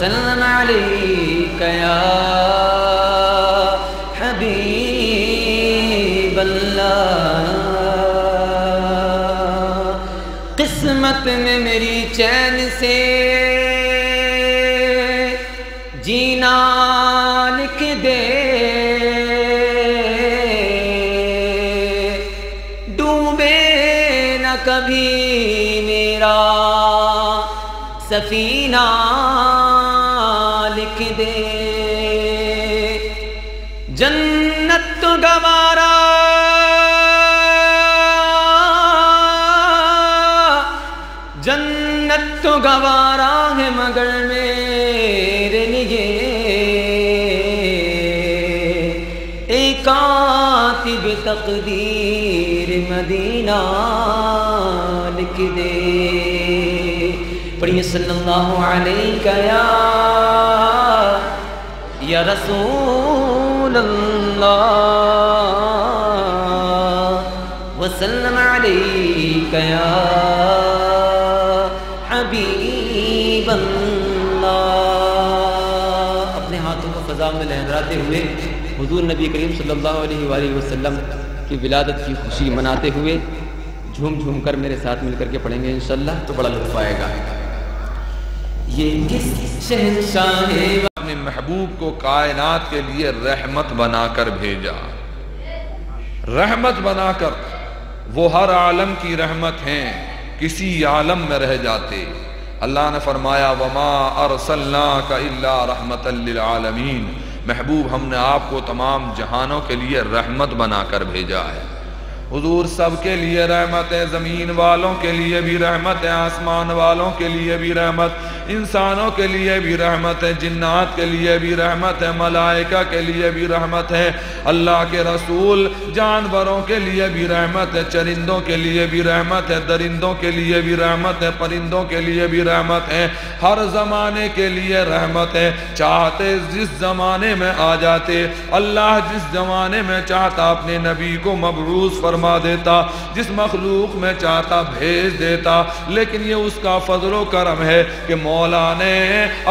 وسلم عليك يا حبيب الله. قسمت میں میری چین سے جینا لکھ دے، ڈوبے نہ کبھی میرا سفینہ لکھ دے. جنت تو گوارا جنت تو گوارا ہے مگر میرے لیے ایک کاتب تقدیر مدینہ لکھ دے. پڑھیے صلی اللہ علیہ یا رسول اللہ وسلم علیہ یا حبیب اللہ. اپنے ہاتھوں کو فضا میں لہراتے ہوئے حضور نبی کریم صلی اللہ علیہ وآلہ وسلم کی ولادت کی خوشی مناتے ہوئے جھوم جھوم کر میرے ساتھ مل کر کے پڑھیں گے انشاءاللہ تو بڑا لطف آئے گا. یہ کس شہنشاہ اپنے محبوب کو کائنات کے لیے رحمت بنا کر بھیجا، رحمت بنا کر. وہ ہر عالم کی رحمت ہیں، کسی عالم میں رہ جاتے. اللہ نے فرمایا وما ارسلناک الا رحمتا للعالمین. محبوب ہم نے آپ کو تمام جہانوں کے لیے رحمت بنا کر بھیجا ہے. حضور سب کے لیے رحمت ہے، زمین والوں کے لیے بھی رحمت ہے، آسمان والوں کے لیے بھی رحمت، انسانوں کے لیے بھی رحمت ہے، جنات کے لیے بھی رحمت ہے، ملائکہ کے لیے بھی رحمت ہے، اللہ کے رسول جانوروں کے لیے بھی رحمت ہے، چرندوں کے لیے بھی رحمت ہے، درندوں کے لیے بھی رحمت ہے، پرندوں کے لیے بھی رحمت ہے، ہر زمانے کے لیے رحمت ہے. چاہتے جس زمانے میں آ جاتے، اللہ جس زمانے میں چاہتا اپنے نبی کو مبعوث فرما دیتا، جس مخلوق میں چاہتا بھیج دیتا. لیکن یہ اس کا فضل و کرم ہے کہ مولا نے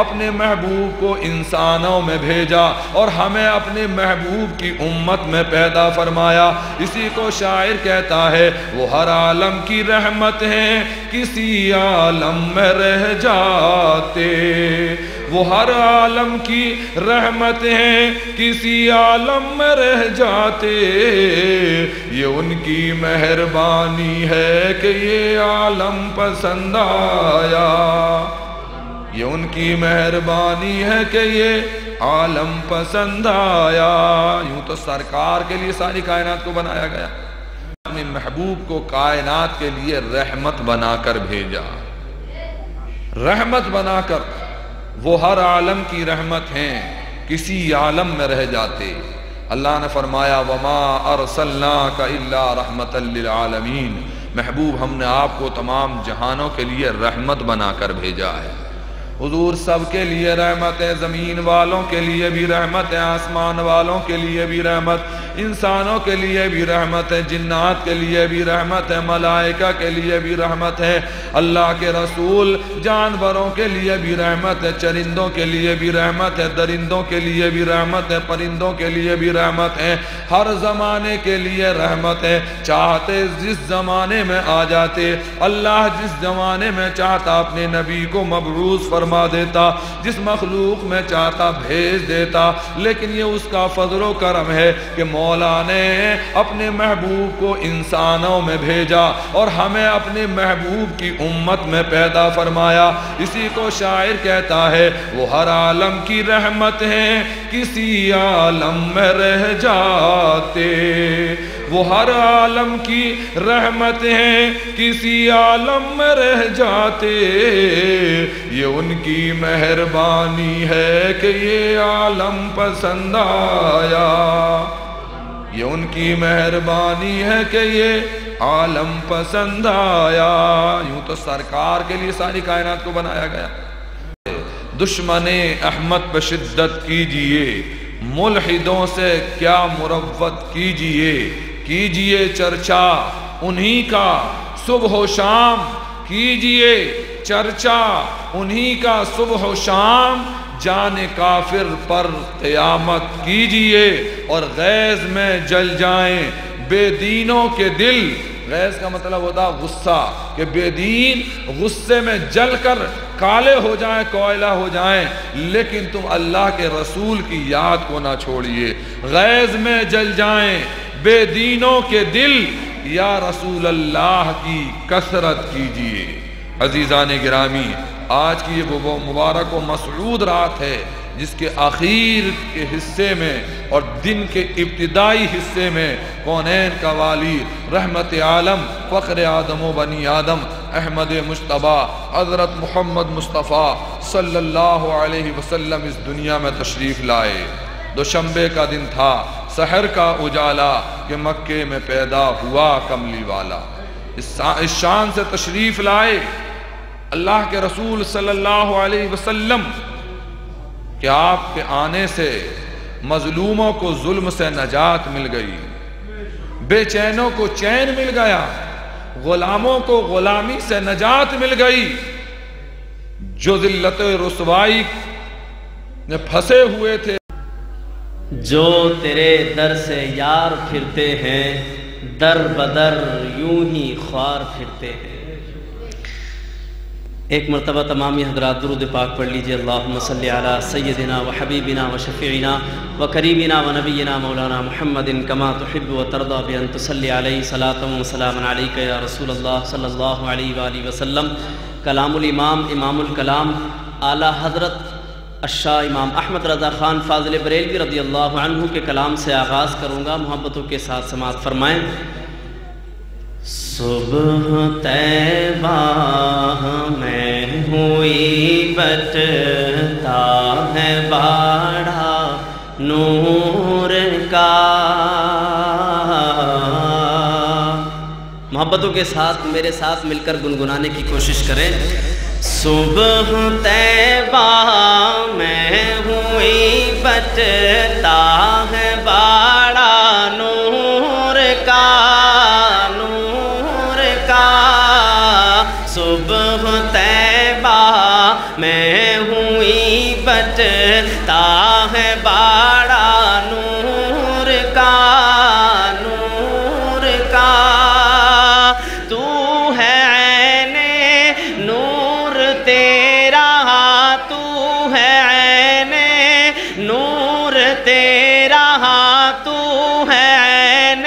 اپنے محبوب کو انسانوں میں بھیجا اور ہمیں اپنے محبوب کی امت میں پیدا فرمایا. اسی کو شاعر کہتا ہے وہ ہر عالم کی رحمت ہیں، کسی عالم میں رہ جاتے. وہ ہر عالم کی رحمت ہیں، کسی عالم میں رہ جاتے. یہ ان کی مہربانی ہے کہ یہ عالم پسند آیا. یہ ان کی مہربانی ہے کہ یہ عالم پسند آیا. یوں تو سرکار کے لیے ساری کائنات کو بنایا گیا، اپنے محبوب کو کائنات کے لیے رحمت بنا کر بھیجا، رحمت بنا کر. وہ ہر عالم کی رحمت ہیں، کسی عالم میں رہ جاتے. اللہ نے فرمایا وما ارسلناک الا رحمتا للعالمین. محبوب ہم نے آپ کو تمام جہانوں کے لیے رحمت بنا کر بھیجا ہے. حضور سب کے لیے رحمت ہے، زمین والوں کے لیے بھی رحمت ہے، آسمان والوں کے لیے بھی رحمت، انسانوں کے لیے بھی رحمت ہے، جنات کے لیے بھی رحمت ہے، ملائکہ کے لیے بھی رحمت ہے، اللہ کے رسول جانوروں کے لیے بھی رحمت ہے، چرندوں کے لیے بھی رحمت ہے، درندوں کے لیے بھی رحمت ہے، پرندوں کے لیے بھی رحمت ہے، ہر زمانے کے لیے رحمت ہے. چاہتے جس زمانے میں آ جاتے، اللہ جس زمانے میں چاہتا اپنے نبی کو مبعوث فرما دیتا، جس مخلوق میں چاہتا بھیج دیتا. لیکن یہ اس کا فضل و کرم ہے کہ مولا نے اپنے محبوب کو انسانوں میں بھیجا اور ہمیں اپنے محبوب کی امت میں پیدا فرمایا. اسی کو شاعر کہتا ہے وہ ہر عالم کی رحمت ہیں، کسی عالم میں رہ جاتے. وہ ہر عالم کی رحمت ہیں، کسی عالم میں رہ جاتے. یہ ان کی مہربانی ہے کہ یہ عالم پسند آیا. یہ ان کی مہربانی ہے کہ یہ عالم پسند آیا. یوں تو سرکار کے لیے ساری کائنات کو بنایا گیا. دشمن احمد پہ شدت کیجئے، ملحدوں سے کیا مروت کیجئے. کیجئے چرچا انہی کا صبح و شام، کیجئے چرچا انہی کا صبح و شام، جان کافر پر قیامت کیجئے اور غیظ میں جل جائیں بے دینوں کے دل۔ غیظ کا مطلب ہوتا غصہ، کہ بے دین غصے میں جل کر کالے ہو جائیں، کوئلہ ہو جائیں، لیکن تم اللہ کے رسول کی یاد کو نہ چھوڑیے۔ غیظ میں جل جائیں بے دینوں کے دل، یا رسول اللہ کی کثرت کیجئے۔ عزیزان گرامی، آج کی یہ مبارک و مسعود رات ہے، جس کے آخر کے حصے میں اور دن کے ابتدائی حصے میں کونین کا والی، رحمت عالم، فخر آدم و بنی آدم، احمد مجتبیٰ حضرت محمد مصطفیٰ صلی اللہ علیہ وسلم اس دنیا میں تشریف لائے۔ دوشنبے کا دن تھا، سحر کا اجالا، کہ مکے میں پیدا ہوا کملی والا۔ اس شان سے تشریف لائے اللہ کے رسول صلی اللہ علیہ وسلم کہ آپ کے آنے سے مظلوموں کو ظلم سے نجات مل گئی، بے چینوں کو چین مل گیا، غلاموں کو غلامی سے نجات مل گئی، جو ذلت رسوائی میں پھنسے ہوئے تھے، جو تیرے در سے یار پھرتے ہیں، در بدر یوں ہی خوار پھرتے ہیں۔ ایک مرتبہ تمامی حضرات درود پاک پڑھ لیجئے۔ اللہم صلی علی سیدنا و حبیبنا و شفیعنا و قریبنا و نبینا مولانا محمد کما تحب و ترضى بان تصلی علیہ صلاۃ و سلام علیک یا رسول اللہ صلی اللہ علیہ وآلہ وسلم۔ کلام الامام، امام الکلام، اعلیٰ حضرت الشاہ امام احمد رضا خان فاضل بریلوی رضی اللہ عنہ کے کلام سے آغاز کروں گا، محبتوں کے ساتھ سماعت فرمائیں۔ صبح طیبہ میں ہوئی بٹتا ہے باڑا نور کا، محبتوں کے ساتھ میرے ساتھ مل کر گنگنانے کی کوشش کریں۔ صبح طیبہ میں ہوئی بٹتا ہے باڑا نور کا، صبح طیبہ میں ہوئی بٹتا ہے باڑا نور کا، نور کا، تو ہے عین نور تیرا، تو ہے عین نور تیرا، تو ہے عین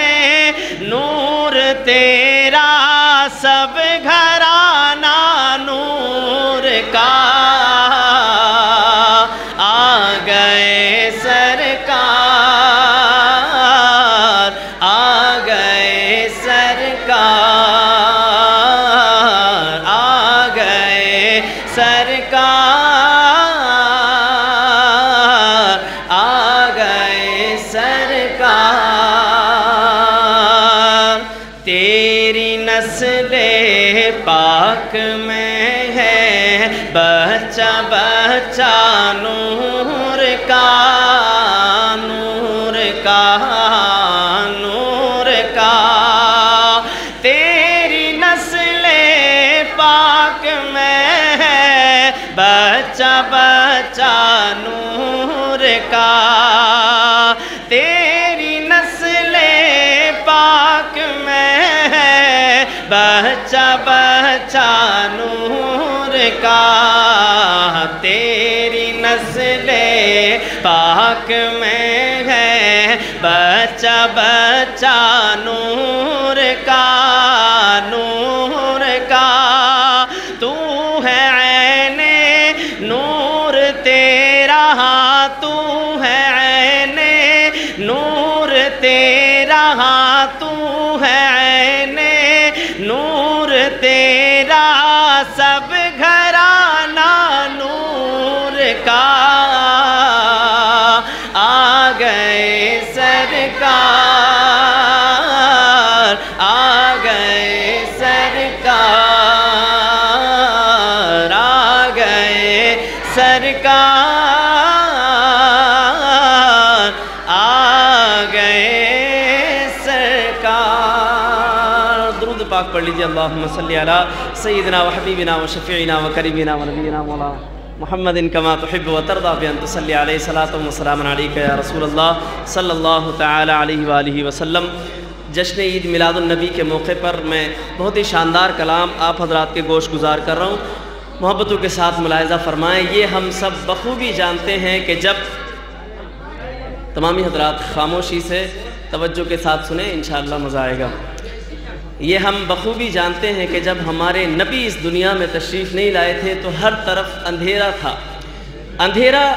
نور تیرا، سب گھرانہ نور کا، آ گئے سرکار، آ گئے سرکار، آ گئے سرکار، آ گئے سرکار، تیری نسل پاک میں ہے بچہ بچہ نور کا، نور کا، نور کا، تیری نسل پاک میں ہے بچہ بچہ نور کا، تیری نسل پاک میں ہے بچہ بچہ نور کا، تیری نسل پاک میں ہے بچہ بچہ نور کا، نور کا، تو ہے عین نور تیرا، تو ہے عین نور تیرا، تو ہے عین نور تیرا، سب گھرانہ نور کا، آ گئے سرکار، آ گئے سرکار، آ گئے سرکار، آ گئے سرکار۔ درود پاک پڑھ لیجیے اللہم صلی علی سیدنا و حبیبنا و شفیعنا و کریمنا و نبینا مولانا محمد کما تحب و ترضى بأن تصلی علیہ صلاۃ و سلام علیک یا رسول اللہ صلی اللہ تعالی علیہ وآلہ وسلم۔ جشن عید میلاد النبی کے موقع پر میں بہت ہی شاندار کلام آپ حضرات کے گوش گزار کر رہا ہوں، محبتوں کے ساتھ ملاحظہ فرمائیں۔ یہ ہم سب بخوبی جانتے ہیں کہ جب تمامی حضرات خاموشی سے توجہ کے ساتھ سنیں، انشاءاللہ مزہ آئے گا۔ یہ ہم بخوبی جانتے ہیں کہ جب ہمارے نبی اس دنیا میں تشریف نہیں لائے تھے تو ہر طرف اندھیرا تھا۔ اندھیرا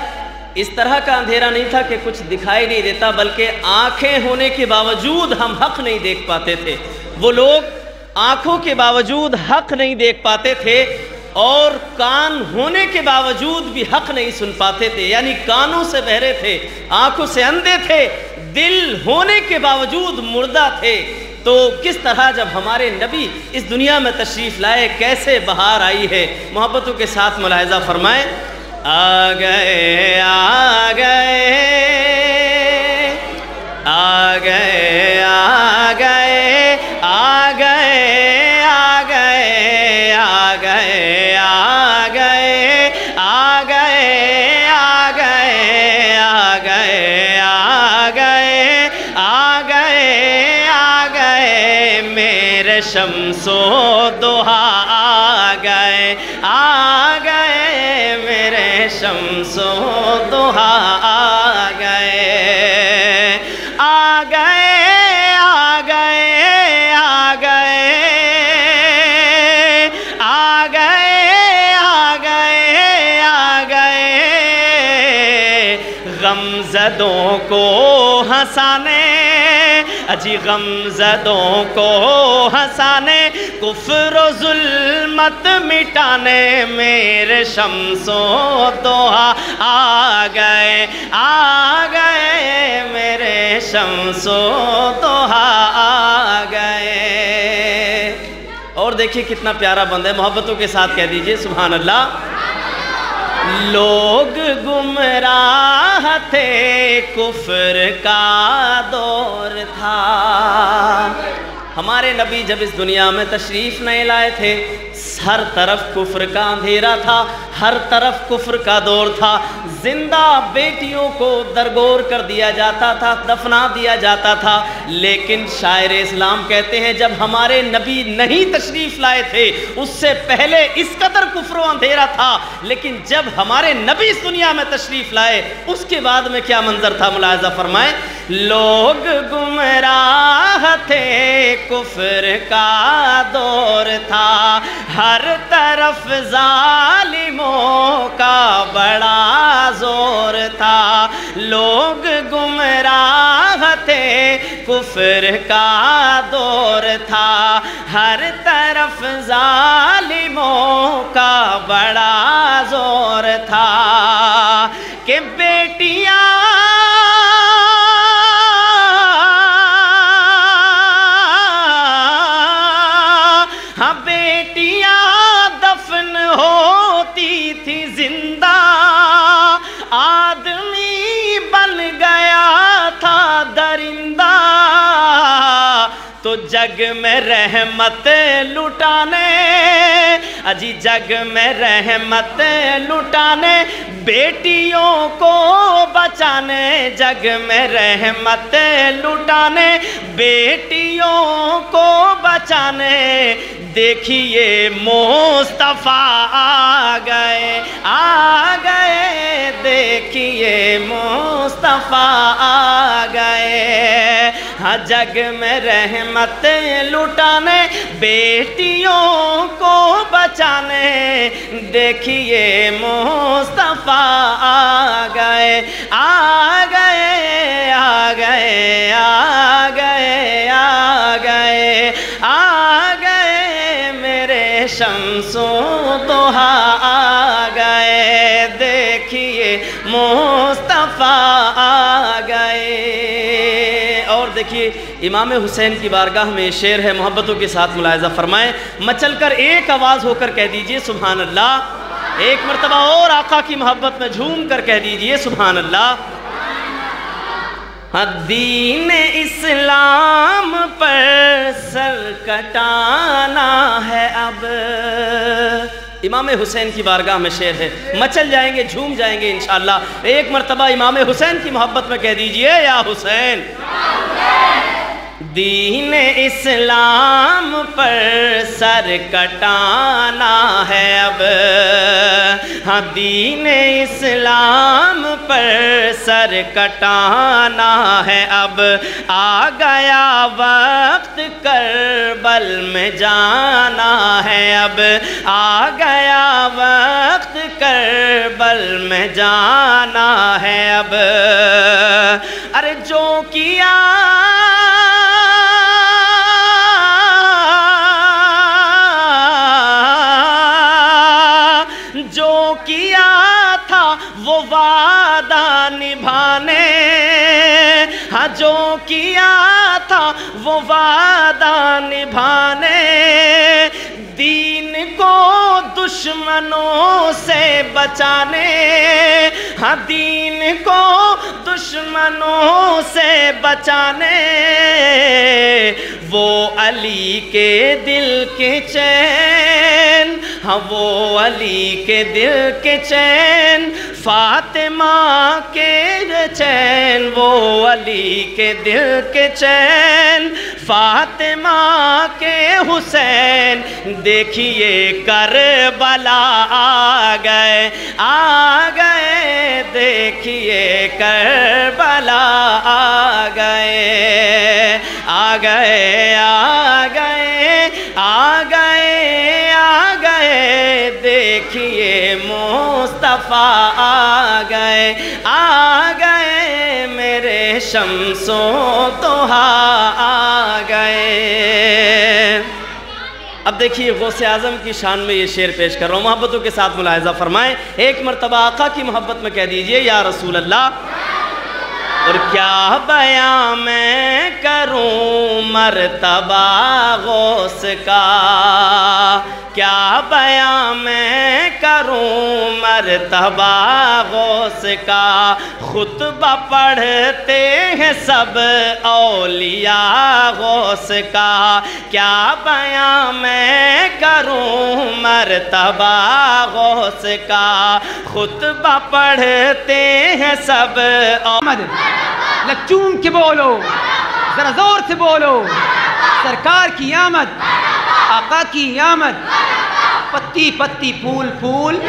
اس طرح کا اندھیرا نہیں تھا کہ کچھ دکھائی نہیں دیتا، بلکہ آنکھیں ہونے کے باوجود ہم حق نہیں دیکھ پاتے تھے۔ وہ لوگ آنکھوں کے باوجود حق نہیں دیکھ پاتے تھے اور کان ہونے کے باوجود بھی حق نہیں سن پاتے تھے، یعنی کانوں سے بہرے تھے، آنکھوں سے اندھے تھے، دل ہونے کے باوجود مردہ تھے۔ تو کس طرح جب ہمارے نبی اس دنیا میں تشریف لائے کیسے بہار آئی ہے، محبتوں کے ساتھ ملاحظہ فرمائیں۔ آ گئے آ گئے آ گئے آ گئے آ گئے آ گئے آ گئے آ گئے آ گئے آ گئے آ گئے آ گئے آ گئے آ گئے میرے شمس و ضحیٰ آ گئے آ گئے میرے شمس و ضحیٰ آ گئے آ گئے آ گئے آ گئے آ گئے آ گئے آ گئے غمزدوں کو ہنسانے، اجی غمزدوں کو ہنسانے، کفر و ظلمت مٹانے میرے شمس و ضحیٰ آ گئے میرے شمس و ضحیٰ آ گئے۔ اور دیکھیے کتنا پیارا بند ہے، محبتوں کے ساتھ کہہ دیجئے سبحان اللہ۔ لوگ گمراہ تھے، کفر کا دور تھا، ہمارے نبی جب اس دنیا میں تشریف نہیں لائے تھے ہر طرف کفر کا اندھیرا تھا، ہر طرف کفر کا دور تھا، زندہ بیٹیوں کو درگور کر دیا جاتا تھا، دفنا دیا جاتا تھا۔ لیکن شاعر اسلام کہتے ہیں جب ہمارے نبی نہیں تشریف لائے تھے اس سے پہلے اس قدر کفر و اندھیرا تھا، لیکن جب ہمارے نبی اس دنیا میں تشریف لائے اس کے بعد میں کیا منظر تھا، ملاحظہ فرمائیں۔ لوگ گمراہ تھے، کفر کا دور تھا، ہر طرف ظالموں کا بڑا زور تھا۔ لوگ گمراہ تھے، کفر کا دور تھا، ہر طرف ظالموں کا بڑا زور تھا کہ بیٹیاں ہوتی تھی زندہ، آدمی بن گیا تھا درندہ، تو جگ میں رحمت لٹانے، اجی جگ میں رحمت لٹانے، بیٹیوں کو بچانے، جگ میں رحمت لٹانے، بیٹیوں کو بچانے، دیکھیے مصطفیٰ آ گئے دیکھیے مصطفیٰ آ گئے، ہاں جگ میں رحمت لٹانے، بیٹیوں کو بچانے، دیکھیے مصطفیٰ آ گئے آ گئے آ گئے آ گئے آ گئے آ گئے میرے شمس و ضحیٰ آ گئے، دیکھیے مصطفیٰ آ گئے۔ اور دیکھیے امام حسین کی بارگاہ میں شعر ہے، محبتوں کے ساتھ ملاحظہ فرمائیں، مچل کر ایک آواز ہو کر کہہ دیجئے سبحان اللہ، ایک مرتبہ اور آقا کی محبت میں جھوم کر کہہ دیجئے سبحان اللہ۔ دین اسلام پر سر کٹانا ہے اب. امام حسین کی بارگاہ میں شعر ہے، مچل جائیں گے، جھوم جائیں گے انشاءاللہ. ایک مرتبہ امام حسین کی محبت میں کہہ دیجئے یا حسین. دین اسلام پر سر کٹانا ہے اب، ہاں دین اسلام پر سر کٹانا ہے اب. آ گیا وقت کربل میں جانا ہے اب، آ گیا وقت کربل میں جانا ہے اب. ارے جو کیا وہ وعدہ نبھانے، ہاں جو کیا تھا وہ وعدہ نبھانے. دین کو دشمنوں سے بچانے، ہاں دین کو دشمنوں سے بچانے. وہ علی کے دل کے چین، ہاں وہ علی کے دل کے چین، فاطمہ کے چین، وہ علی کے دل کے چین، فاطمہ کے حسین. دیکھیے کربلا آ گئے، آ گئے، دیکھیے کربلا آ گئے، آ گئے، آ گئے، آ گئے، آ گئے، دیکھیے مصطفیٰ آ گئے، آ گئے، میرے شمس و ضحیٰ آ گئے. اب دیکھیے غوث اعظم کی شان میں یہ شعر پیش کر رہا ہوں، محبتوں کے ساتھ ملاحظہ فرمائیں. ایک مرتبہ آقا کی محبت میں کہہ دیجئے یا رسول اللہ. اور کیا بیان میں کروں مرتبہ غوث کا، کیا بیان میں کروں مرتبہ غوث کا. خطبہ پڑھتے ہیں سب اولیاء غوث کا، کیا بیان میں کروں مرتبہ غوث کا. خطبہ پڑھتے ہیں سب چوم کے بولو، ذرا زور سے بولو. سرکار کی آمد، آقا کی آمد، پتی پتی پھول پھول.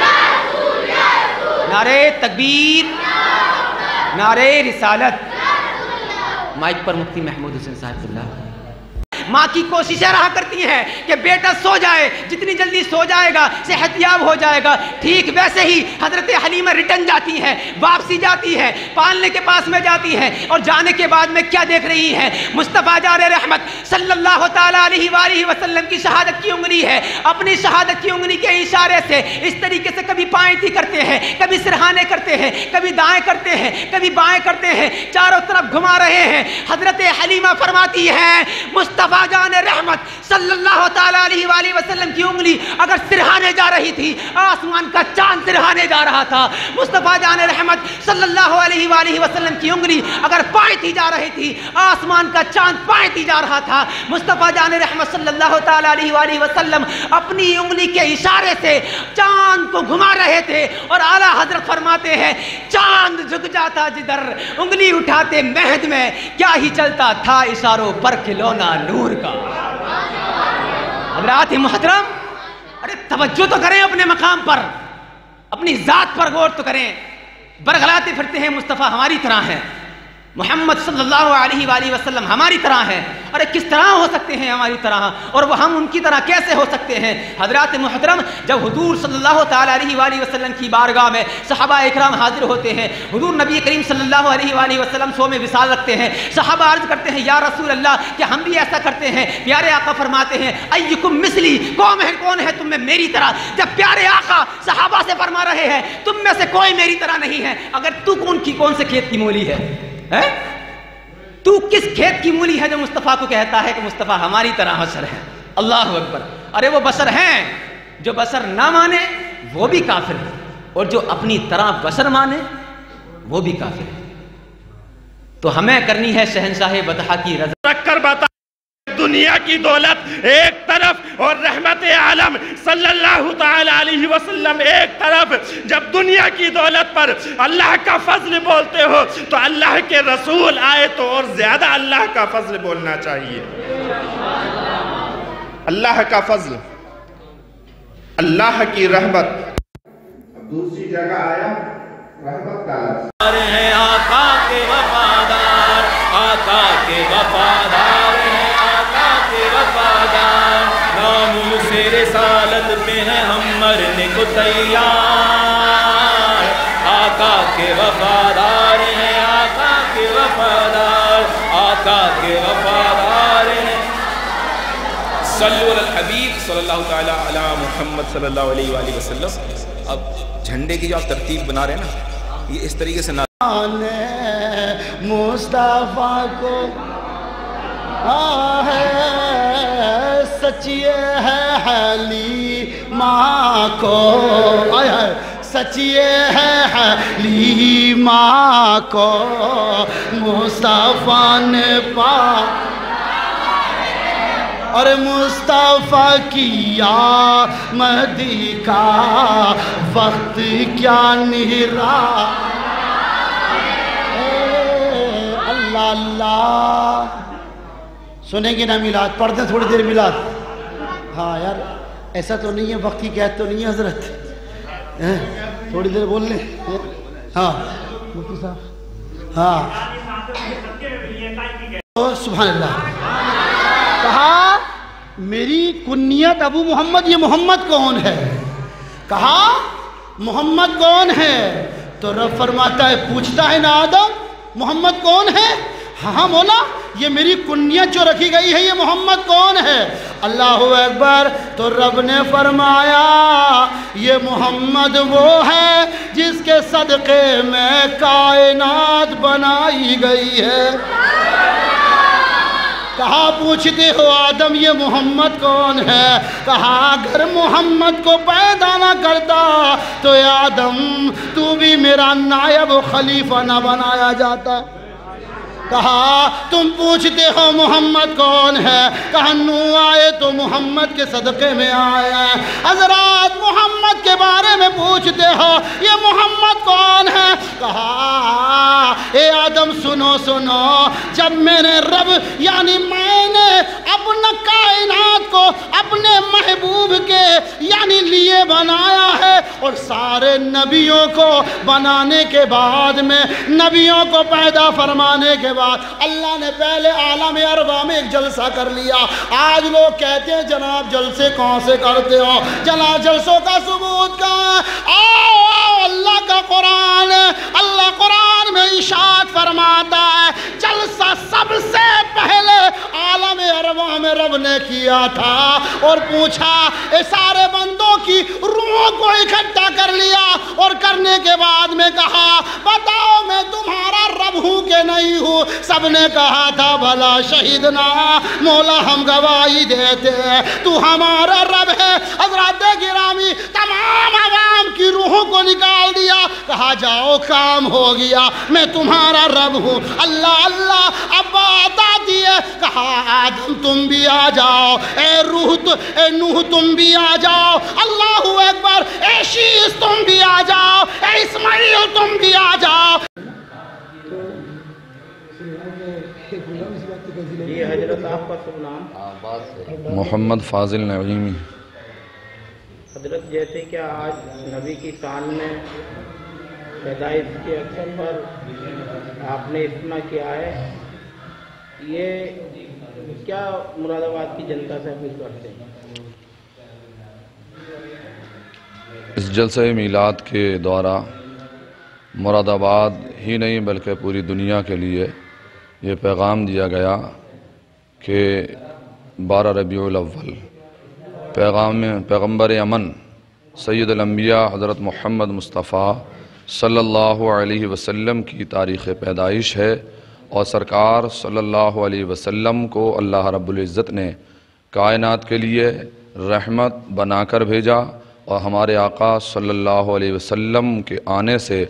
نعرہ تکبیر، نعرہ رسالت. مائک پر مفتی محمود حسین صاحب اللہ. ماں کی کوششیں رہا کرتی ہیں کہ بیٹا سو جائے، جتنی جلدی سو جائے گا صحت یاب ہو جائے گا. ٹھیک ویسے ہی حضرت حلیمہ ریٹرن جاتی ہیں، واپسی جاتی ہے، پالنے کے پاس میں جاتی ہے، اور جانے کے بعد میں کیا دیکھ رہی ہے؟ مصطفیٰ جار رحمت صلی اللہ تعالیٰ علیہ وآلہ وسلم کی شہادت کی انگلی ہے. اپنی شہادت کی انگلی کے اشارے سے اس طریقے سے کبھی پائنتی کرتے ہیں، کبھی سرہانے کرتے ہیں، کبھی دائیں کرتے ہیں، کبھی بائیں کرتے ہیں، چاروں طرف گھما رہے ہیں. حضرت حلیمہ فرماتی ہے مصطفیٰ جان رحمت صلی اللہ تعالیٰ علیہ وآلہ وسلم کی انگلی اگر سرہانے جا رہی تھی، آسمان کا چاند سرہانے جا رہا تھا. مصطفیٰ جان رحمت صلی اللہ علیہ وآلہ وسلم کی انگلی اگر پائنتی جا رہی تھی، آسمان کا چاند پائنتی جا رہا تھا. مصطفیٰ جان رحمت صلی اللہ تعالیٰ علیہ وآلہ وسلم اپنی انگلی کے اشارے سے چاند کو گھما رہے تھے. اور اعلیٰ حضرت فرماتے ہیں چاند جھک جاتا جدھر انگلی اٹھاتے مہد میں، کیا ہی چلتا تھا اشاروں پر کھلونا نور کا. حضرات محترم، ارے توجہ تو کریں اپنے مقام پر، اپنی ذات پر غور تو کریں. برگلاتے پھرتے ہیں مصطفیٰ ہماری طرح ہیں، محمد صلی اللہ علیہ وآلہ وسلم ہماری طرح ہیں. ارے کس طرح ہو سکتے ہیں ہماری طرح، اور وہ ہم ان کی طرح کیسے ہو سکتے ہیں؟ حضرات محترم، جب حضور صلی اللہ تعالیٰ علیہ وآلہ وسلم کی بارگاہ میں صحابہ اکرام حاضر ہوتے ہیں، حضور نبی کریم صلی اللہ علیہ وآلہ وسلم سو میں وصال رکھتے ہیں. صحابہ عرض کرتے ہیں یا رسول اللہ کیا ہم بھی ایسا کرتے ہیں؟ پیارے آقا فرماتے ہیں ایکم مثلی، کون ہے تم میں میری طرح؟ جب پیارے آقا صحابہ سے فرما رہے ہیں تم میں سے کوئی میری طرح نہیں ہے، اگر تو کون سے کھیت کی مولی ہے؟ تو کس کھیت کی مولی ہے جو مصطفیٰ کو کہتا ہے کہ مصطفیٰ ہماری طرح بشر ہے؟ اللہ اکبر. ارے وہ بشر ہیں، جو بشر نہ مانے وہ بھی کافر ہے، اور جو اپنی طرح بشر مانے وہ بھی کافر ہے. تو ہمیں کرنی ہے شہنشاہ بطحا کی رضا رکھ کر بتا دنیا کی دولت ایک طرف اور رحمت عالم صلی اللہ تعالی علیہ وسلم ایک طرف. جب دنیا کی دولت پر اللہ کا فضل بولتے ہو تو اللہ کے رسول آئے تو اور زیادہ اللہ کا فضل بولنا چاہیے. اللہ کا فضل، اللہ کی رحمت. دوسری جگہ آیا رحمت کا لفظ ہیں آقا کے وفادار، آقا کے وفادار ہیں، آقا کے وفادار. نام سے رسالت پہ ہیں ہم مرنے کو تیار. آقا کے وفادار ہیں، آقا کے وفادار، آقا کے وفادار ہیں. صلو علی الحبیب صلی اللہ تعالی علی محمد صلی اللہ علیہ وآلہ وسلم. اب جھنڈے کی جو آپ ترتیب بنا رہے ہیں نا، یہ اس طریقے سے مصطفیٰ کو ہے سچیے ہے حلیمہ کو، سچیے ہے حلیمہ کو مصطفیٰ نے اور مصطفیٰ کی آمد کا وقت کیا نہرا. اللہ اللہ سنیں گے نا میلاد؟ پڑھ دیں تھوڑی دیر میلاد. ہاں یار ایسا تو نہیں ہے، وقت کی قید تو نہیں ہے حضرت، تھوڑی دیر بول لیں. ہاں مفتی صاحب، ہاں سبحان اللہ. کہا میری کنیت ابو محمد، یہ محمد کون ہے؟ کہا محمد کون ہے؟ تو رب فرماتا ہے، پوچھتا ہے نا آدم محمد کون ہے؟ ہاں مولا یہ میری کنیت جو رکھی گئی ہے یہ محمد کون ہے؟ اللہ اکبر. تو رب نے فرمایا یہ محمد وہ ہے جس کے صدقے میں کائنات بنائی گئی ہے. کہا پوچھتے ہو آدم یہ محمد کون ہے؟ کہا اگر محمد کو پیدا نہ کرتا تو آدم تو بھی میرا نائب خلیفہ نہ بنایا جاتا. کہا تم پوچھتے ہو محمد کون ہے؟ کہا نوح آئے تو محمد کے صدقے میں آئے ہیں. حضرات محمد کے بارے میں پوچھتے ہو یہ محمد کون ہے؟ کہا اے آدم سنو سنو، جب میں نے رب یعنی میں نے اپنا کائنات کو اپنے محبوب کے یعنی لیے بنایا ہے، اور سارے نبیوں کو بنانے کے بعد میں نبیوں کو پیدا فرمانے کے بعد اللہ نے پہلے عالم ارواح میں ایک جلسہ کر لیا. آج لوگ کہتے ہیں جناب جلسے کون سے کرتے ہو؟ جناب جلسوں کا ثبوت کہاں؟ آؤ آؤ اللہ کا قرآن ہے. اللہ قرآن میں ارشاد فرماتا ہے جلسہ سب سے پہلے عالم ارواح میں رب نے کیا تھا اور پوچھا اے سارے بندوں کی روحوں کو اکٹھا کر لیا، اور کرنے کے بعد میں کہا بتاؤ میں تمہارا رب ہوں کہ نہیں ہوں؟ سب نے کہا تھا بھلا شہیدنا، مولا ہم گواہی دیتے ہیں تو ہمارا رب ہے. حضرات گرامی تمام عوام کی روحوں کو نکال دیا، کہا جاؤ کام ہو گیا، میں تمہارا رب ہوں. اللہ اللہ اب بات آتی ہے، کہا آدم تم بھی آ جاؤ، اے نوح تم بھی آ جاؤ، اللہ اکبر، اے شیس تم بھی آ جاؤ، اے اسماعیل تم بھی آ جاؤ. یہ حضرت آپ کا سب نام؟ محمد فاضل نعیمی. حضرت جیسے کہ آج نبی کی شان میں پیدائش کے اکثر پر آپ نے اجتماع کیا ہے، یہ کیا مراد آباد کی جنتا سے اپیل کرتے ہیں؟ اس جلسہ میلاد کے دورہ مراد آباد ہی نہیں بلکہ پوری دنیا کے لیے یہ پیغام دیا گیا کہ 12 ربیع الاول پیغمبر امن سید الانبیاء حضرت محمد مصطفیٰ صلی اللہ علیہ وسلم کی تاریخ پیدائش ہے، اور سرکار صلی اللہ علیہ وسلم کو اللہ رب العزت نے کائنات کے لیے رحمت بنا کر بھیجا، اور ہمارے آقا صلی اللہ علیہ وسلم کے آنے سے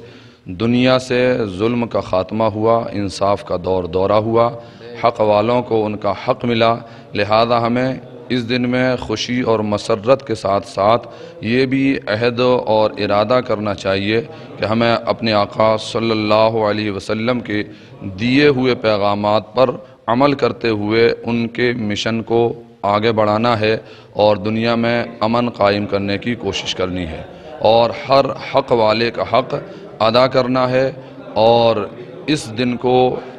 دنیا سے ظلم کا خاتمہ ہوا، انصاف کا دورہ ہوا، حق والوں کو ان کا حق ملا۔ لہذا ہمیں اس دن میں خوشی اور مسرت کے ساتھ ساتھ یہ بھی عہد اور ارادہ کرنا چاہیے کہ ہمیں اپنے آقا صلی اللہ علیہ وسلم کے دیے ہوئے پیغامات پر عمل کرتے ہوئے ان کے مشن کو آگے بڑھانا ہے اور دنیا میں امن قائم کرنے کی کوشش کرنی ہے، اور ہر حق والے کا حق ادا کرنا ہے۔ اور اس دن کو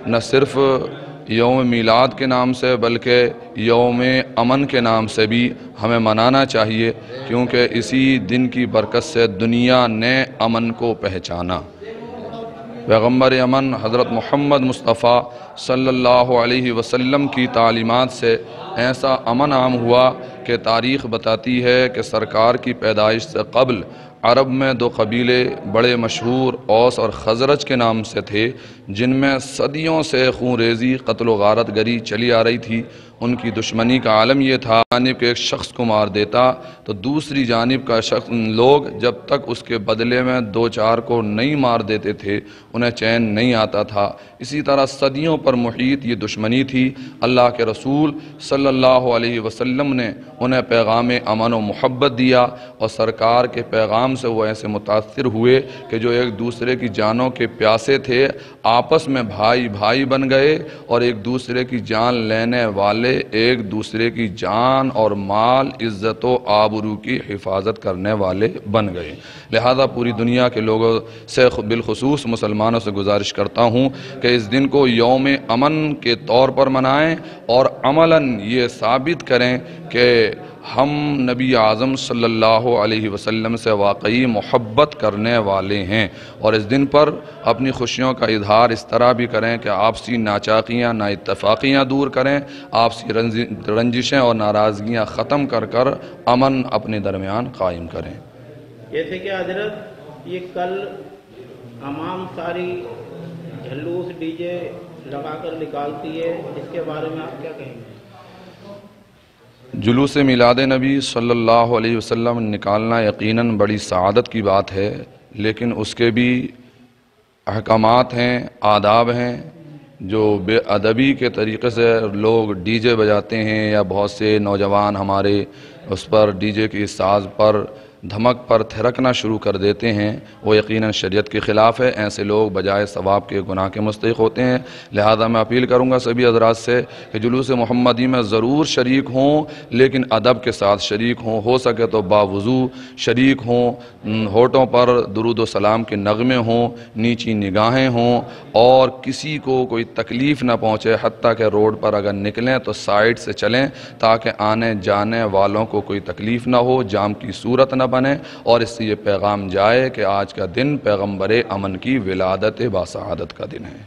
نہ صرف یوم میلاد کے نام سے بلکہ یوم امن کے نام سے بھی ہمیں منانا چاہیے، کیونکہ اسی دن کی برکت سے دنیا نے امن کو پہچانا۔ پیغمبر امن حضرت محمد مصطفیٰ صلی اللہ علیہ وسلم کی تعلیمات سے ایسا امن عام ہوا کہ تاریخ بتاتی ہے کہ سرکار کی پیدائش سے قبل عرب میں دو قبیلے بڑے مشہور اوس اور خزرج کے نام سے تھے، جن میں صدیوں سے خون ریزی، قتل و غارت گری چلی آ رہی تھی۔ ان کی دشمنی کا عالم یہ تھا، جانب کے ایک شخص کو مار دیتا تو دوسری جانب کا شخص لوگ جب تک اس کے بدلے میں دو چار کو نہیں مار دیتے تھے انہیں چین نہیں آتا تھا۔ اسی طرح صدیوں پر محیط یہ دشمنی تھی۔ اللہ کے رسول صلی اللہ علیہ وسلم نے انہیں پیغام امن و محبت دیا، اور سرکار کے پیغام سے وہ ایسے متاثر ہوئے کہ جو ایک دوسرے کی جانوں کے پیاسے تھے آپس میں بھائی بھائی بن گئے، اور ایک دوسرے کی جان لینے والے ایک دوسرے کی جان اور مال، عزت و آبرو کی حفاظت کرنے والے بن گئے۔ لہذا پوری دنیا کے لوگوں سے بالخصوص مسلمانوں سے گزارش کرتا ہوں کہ اس دن کو یوم امن کے طور پر منائیں اور عملاً یہ ثابت کریں کہ ہم نبی اعظم صلی اللہ علیہ وسلم سے واقعی محبت کرنے والے ہیں، اور اس دن پر اپنی خوشیوں کا اظہار اس طرح بھی کریں کہ آپسی ناچاقیاں نا اتفاقیاں دور کریں، آپسی رنجشیں اور ناراضگیاں ختم کر کر امن اپنے درمیان قائم کریں۔ جیسے کہ حضرت یہ کل عوام ساری جھلوس ڈی جے لگا کر نکالتی ہے، اس کے بارے میں آپ کیا کہیں گے؟ جلوس میلاد نبی صلی اللہ علیہ وسلم نکالنا یقیناً بڑی سعادت کی بات ہے، لیکن اس کے بھی احکامات ہیں، آداب ہیں۔ جو بے ادبی کے طریقے سے لوگ ڈی جے بجاتے ہیں، یا بہت سے نوجوان ہمارے اس پر ڈی جے کی ساز پر دھمک پر تھرکنا شروع کر دیتے ہیں، وہ یقیناً شریعت کے خلاف ہے۔ ایسے لوگ بجائے ثواب کے گناہ کے مستحق ہوتے ہیں۔ لہذا میں اپیل کروں گا سبھی حضرات سے کہ جلوس محمدی میں ضرور شریک ہوں، لیکن ادب کے ساتھ شریک ہوں، ہو سکے تو باوضو شریک ہوں، ہونٹوں پر درود و سلام کے نغمے ہوں، نیچی نگاہیں ہوں، اور کسی کو کوئی تکلیف نہ پہنچے۔ حتیٰ کہ روڈ پر اگر نکلیں تو سائیڈ سے چلیں تاکہ آنے جانے والوں کو کوئی تکلیف نہ ہو، جام کی صورت نہ بنے، اور اس سے یہ پیغام جائے کہ آج کا دن پیغمبر امن کی ولادت باسعادت کا دن ہے۔